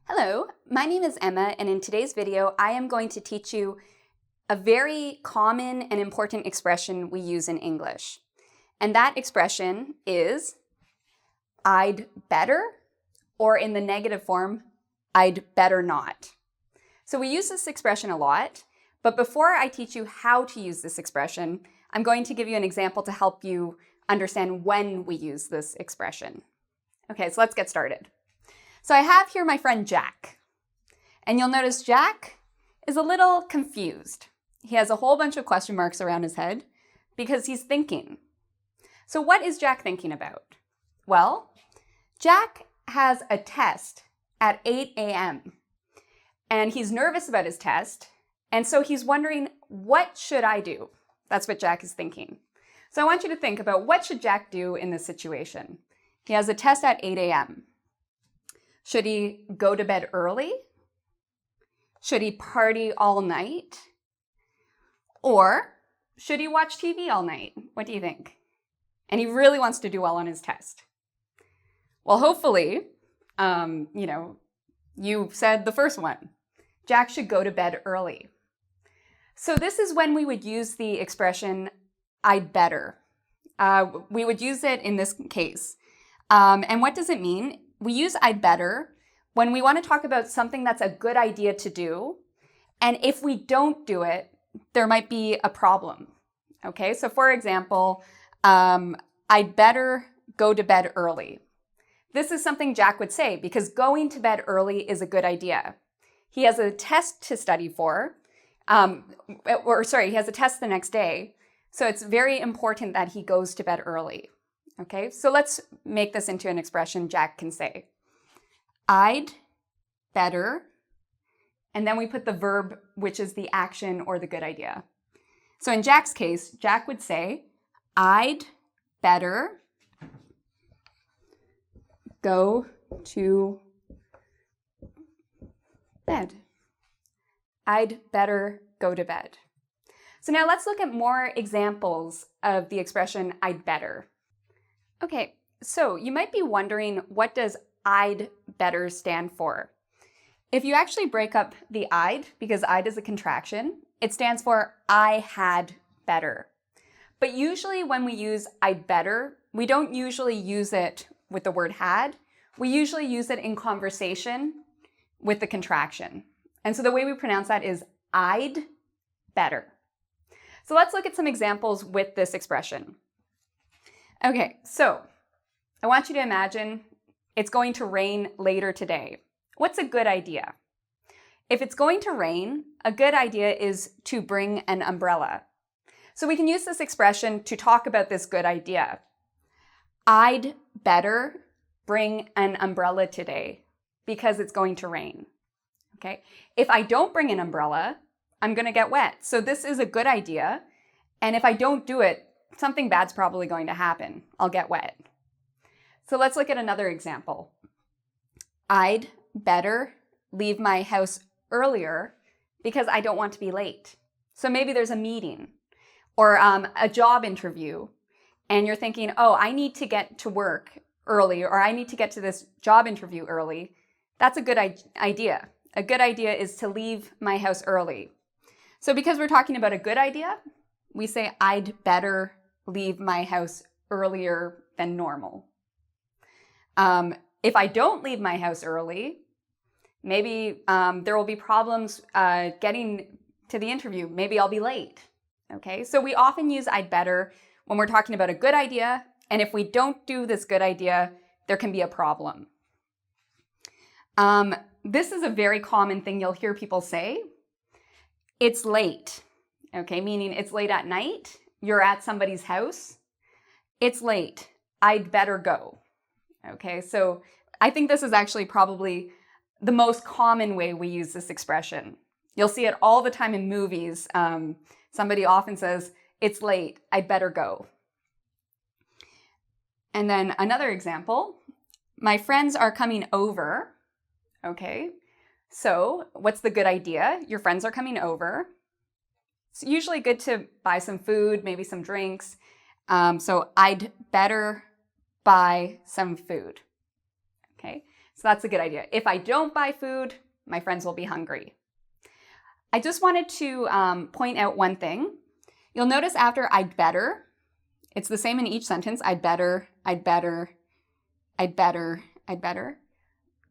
Hello, my name is Emma, and in today's video, I am going to teach you a very common and important expression we use in English. And that expression is, I'd better, or in the negative form, I'd better not. So we use this expression a lot, but before I teach you how to use this expression, I'm going to give you an example to help you understand when we use this expression. Okay, so let's get started. So I have here my friend Jack, and you'll notice Jack is a little confused. He has a whole bunch of question marks around his head because he's thinking. So what is Jack thinking about? Well, Jack has a test at 8 a.m. and he's nervous about his test, and so he's wondering, what should I do? That's what Jack is thinking. So I want you to think about what should Jack do in this situation. He has a test at 8 a.m. Should he go to bed early? Should he party all night? Or should he watch TV all night? What do you think? And he really wants to do well on his test. Well, hopefully, you said the first one. Jack should go to bed early. So this is when we would use the expression, I'd better. We would use it in this case. And what does it mean? We use I'd better when we want to talk about something that's a good idea to do. And if we don't do it, there might be a problem. Okay, so for example, I'd better go to bed early. This is something Jack would say because going to bed early is a good idea. He has a test to study for, he has a test the next day. So it's very important that he goes to bed early. Okay, so let's make this into an expression Jack can say. I'd better, and then we put the verb, which is the action or the good idea. So in Jack's case, Jack would say, I'd better go to bed. I'd better go to bed. So now let's look at more examples of the expression I'd better. Okay, so you might be wondering, what does I'd better stand for? If you actually break up the I'd, because I'd is a contraction, it stands for I had better. But usually when we use I'd better, we don't usually use it with the word had. We usually use it in conversation with the contraction. And so the way we pronounce that is I'd better. So let's look at some examples with this expression. Okay, so I want you to imagine it's going to rain later today. What's a good idea? If it's going to rain, a good idea is to bring an umbrella. So we can use this expression to talk about this good idea. I'd better bring an umbrella today because it's going to rain. Okay? If I don't bring an umbrella, I'm going to get wet. So this is a good idea. And if I don't do it, something bad's probably going to happen. I'll get wet. So let's look at another example. I'd better leave my house earlier because I don't want to be late. So maybe there's a meeting or a job interview, and you're thinking, oh, I need to get to work early, or I need to get to this job interview early. That's a good idea. A good idea is to leave my house early. So because we're talking about a good idea, we say I'd better leave my house earlier than normal. If I don't leave my house early, maybe there will be problems getting to the interview. Maybe I'll be late. Okay, so we often use I'd better when we're talking about a good idea, and if we don't do this good idea, there can be a problem. This is a very common thing you'll hear people say. It's late, okay, meaning it's late at night. You're at somebody's house. It's late. I'd better go. Okay, so I think this is actually probably the most common way we use this expression. You'll see it all the time in movies. Somebody often says, it's late, I'd better go. And then another example, my friends are coming over. Okay, so what's the good idea? Your friends are coming over. It's usually good to buy some food, maybe some drinks. So I'd better buy some food. Okay, So that's a good idea. If I don't buy food, my friends will be hungry. I just wanted to point out one thing. You'll notice after I'd better, it's the same in each sentence. I'd better, I'd better, I'd better, I'd better.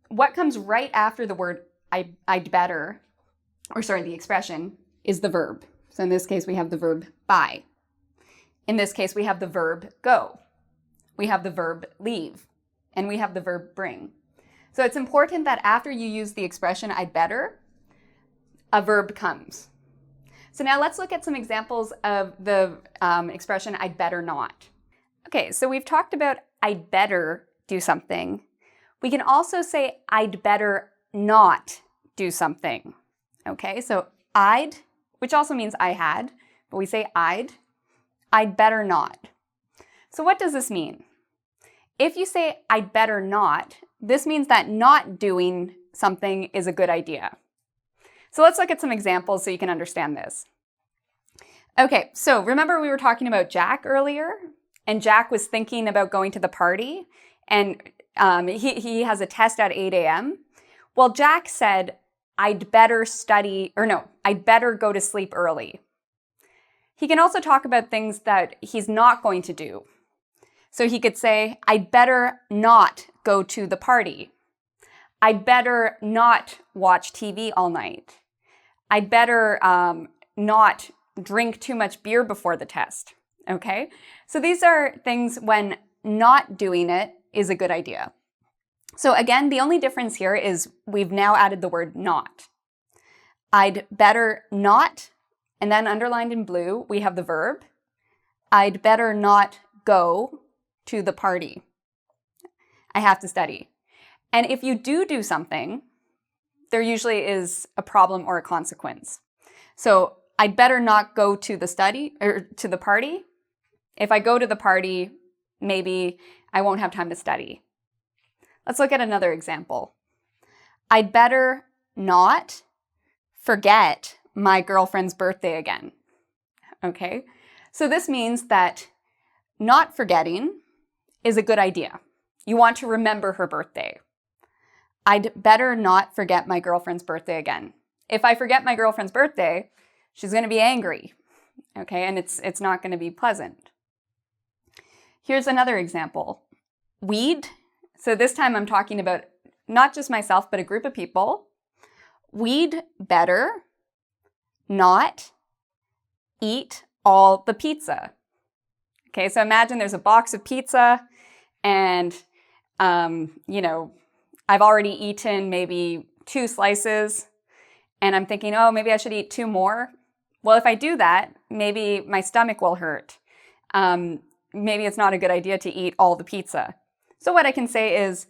What comes right after the word I'd better, or sorry, the expression, is the verb. So in this case, we have the verb buy. In this case, we have the verb go. We have the verb leave. And we have the verb bring. So it's important that after you use the expression I'd better, a verb comes. So now let's look at some examples of the expression I'd better not. Okay, so we've talked about I'd better do something. We can also say I'd better not do something. Okay, so I'd, which also means I had, but we say I'd better not. So what does this mean? If you say I'd better not, this means that not doing something is a good idea. So let's look at some examples so you can understand this. Okay, so remember we were talking about Jack earlier, and Jack was thinking about going to the party, and he has a test at 8 a.m. Well, Jack said, I'd better I'd better go to sleep early. He can also talk about things that he's not going to do. So he could say, I'd better not go to the party. I'd better not watch TV all night. I'd better not drink too much beer before the test. Okay? So these are things when not doing it is a good idea. So again, the only difference here is we've now added the word not. I'd better not, and then underlined in blue, we have the verb. I'd better not go to the party. I have to study. And if you do something, there usually is a problem or a consequence. So I'd better not go to the party. If I go to the party, maybe I won't have time to study. Let's look at another example. I'd better not forget my girlfriend's birthday again. Okay? So this means that not forgetting is a good idea. You want to remember her birthday. I'd better not forget my girlfriend's birthday again. If I forget my girlfriend's birthday, she's going to be angry, okay? And it's not going to be pleasant. Here's another example. We'd, so this time I'm talking about not just myself, but a group of people. We'd better not eat all the pizza. Okay, so imagine there's a box of pizza and, I've already eaten maybe 2 slices and I'm thinking, oh, maybe I should eat 2 more. Well, if I do that, maybe my stomach will hurt. Maybe it's not a good idea to eat all the pizza. So what I can say is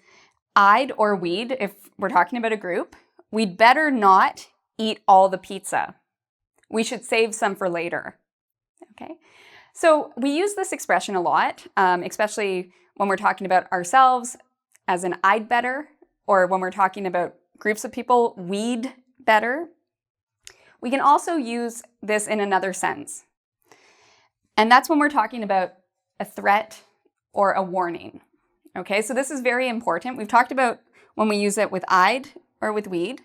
I'd or we'd, if we're talking about a group, we'd better not eat all the pizza. We should save some for later. Okay? So we use this expression a lot, especially when we're talking about ourselves as an I'd better, or when we're talking about groups of people, we'd better. We can also use this in another sense. And that's when we're talking about a threat or a warning. Okay, so this is very important. We've talked about when we use it with I'd or with we'd.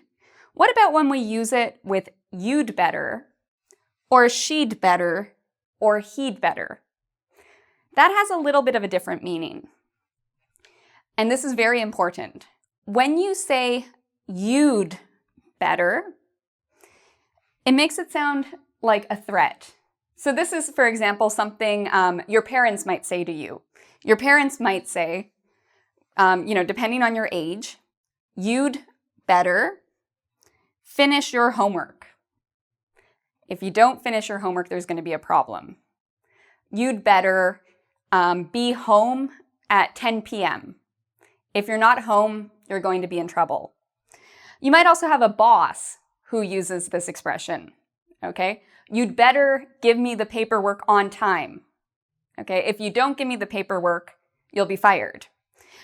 What about when we use it with you'd better, or she'd better, or he'd better? That has a little bit of a different meaning. And this is very important. When you say you'd better, it makes it sound like a threat. So this is, for example, something your parents might say to you. Your parents might say, depending on your age, you'd better finish your homework. If you don't finish your homework, there's going to be a problem. You'd better be home at 10 p.m. If you're not home, you're going to be in trouble. You might also have a boss who uses this expression, okay? You'd better give me the paperwork on time, okay? If you don't give me the paperwork, you'll be fired.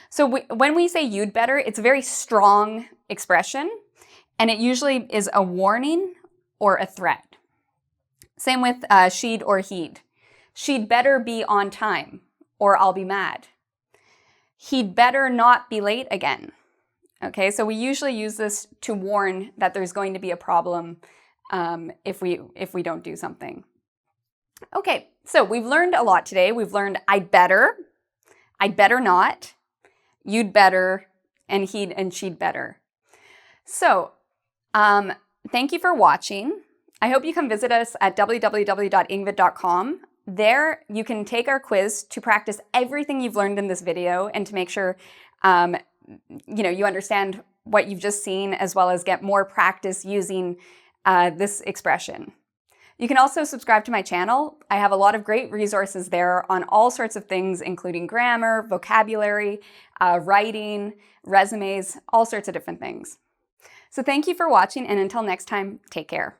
So when we say you'd better, it's a very strong expression, and it usually is a warning or a threat. Same with she'd or he'd. She'd better be on time, or I'll be mad. He'd better not be late again. Okay, so we usually use this to warn that there's going to be a problem if we don't do something. Okay, so we've learned a lot today. We've learned I'd better not, you'd better, and he'd and she'd better. So thank you for watching. I hope you come visit us at www.engvid.com. There you can take our quiz to practice everything you've learned in this video and to make sure you understand what you've just seen, as well as get more practice using this expression. You can also subscribe to my channel. I have a lot of great resources there on all sorts of things, including grammar, vocabulary, writing, resumes, all sorts of different things. So thank you for watching, and until next time, take care.